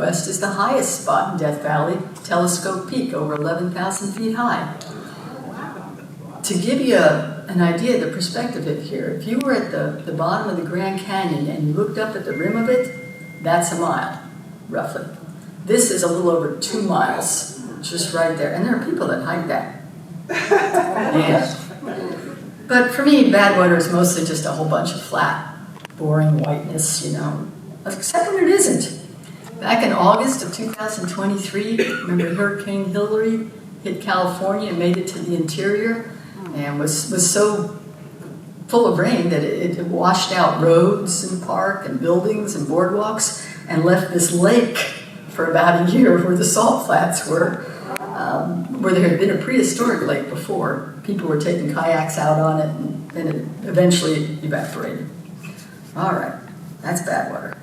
West is the highest spot in Death Valley, Telescope Peak, over 11,000 feet high. To give you an idea of the perspective of here, if you were at the bottom of the Grand Canyon and you looked up at the rim of it, that's a mile, roughly. This is a little over 2 miles, just right there. And there are people that hike that. Yeah. But for me, Badwater is mostly just a whole bunch of flat, boring whiteness, you know, except when it isn't. Back in August of 2023, remember Hurricane Hillary hit California and made it to the interior and was so full of rain that it washed out roads and park and buildings and boardwalks and left this lake for about a year where the salt flats were, where there had been a prehistoric lake before. People were taking kayaks out on it and it eventually evaporated. All right, that's Badwater.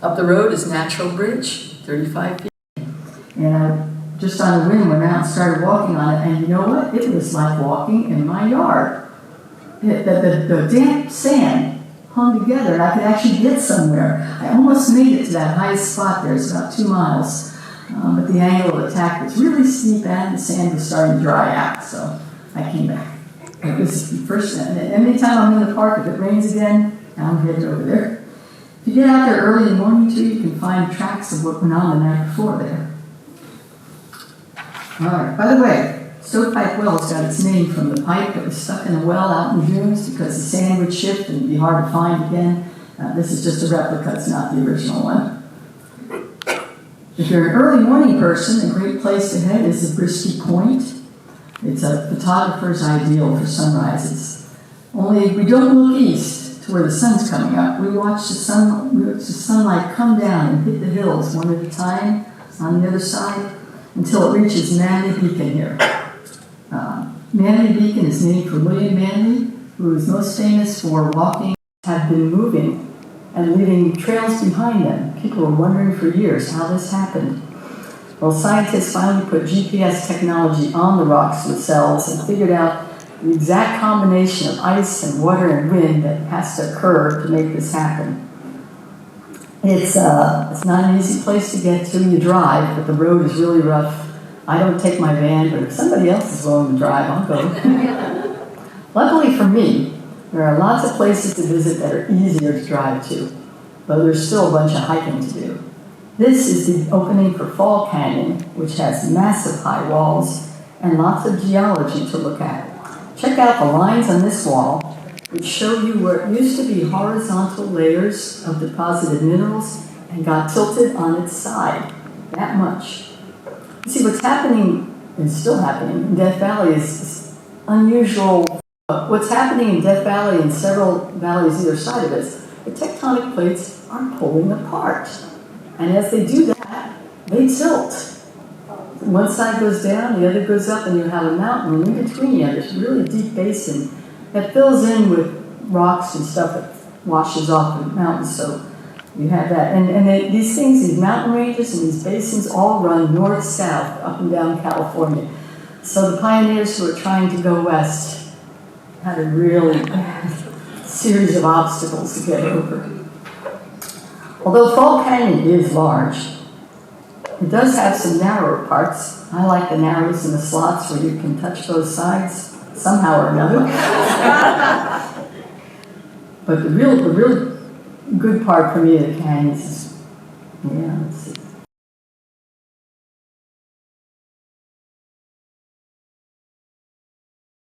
Up the road is Natural Bridge, 35 feet. And I just on a whim went out and started walking on it, and you know what? It was like walking in my yard. The damp sand hung together, and I could actually get somewhere. I almost made it to that highest spot there. It's about 2 miles. But the angle of attack was really steep, and the sand was starting to dry out, so I came back. It was the first, and anytime I'm in the park, if it rains again, I'm headed over there. If you get out there early in the morning, too, you can find tracks of what went on the night before there. All right. By the way, Stovepipe Well's got its name from the pipe that was stuck in a well out in the dunes because the sand would shift and it'd be hard to find again. This is just a replica. It's not the original one. If you're an early morning person, a great place to head is Zabriskie Point. It's a photographer's ideal for sunrises. Only we don't look east to where the sun's coming up. We watch the sunlight come down and hit the hills one at a time on the other side until it reaches Manly Beacon here. Manly Beacon is named for William Manly, who is most famous for walking, have been moving and leaving trails behind them. People were wondering for years how this happened. Well, scientists finally put GPS technology on the rocks themselves and figured out the exact combination of ice and water and wind that has to occur to make this happen. It's not an easy place to get to. You drive, but the road is really rough. I don't take my van, but if somebody else is willing to drive, I'll go. Luckily for me, there are lots of places to visit that are easier to drive to, but there's still a bunch of hiking to do. This is the opening for Fall Canyon, which has massive high walls and lots of geology to look at. Check out the lines on this wall, which show you where it used to be horizontal layers of deposited minerals and got tilted on its side, that much. You see, what's happening, and still happening, in Death Valley is unusual. What's happening in Death Valley and several valleys either side of it, the tectonic plates are pulling apart. And as they do that, they tilt. One side goes down, the other goes up, and you have a mountain, and in between you have this really deep basin that fills in with rocks and stuff that washes off the mountains. So you have that. And these things, these mountain ranges and these basins all run north-south, up and down California. So the pioneers who are trying to go west had a really series of obstacles to get over. Although Fall Canyon is large, it does have some narrower parts. I like the narrows and the slots where you can touch both sides somehow or another. But the real good part for me of the canyons is,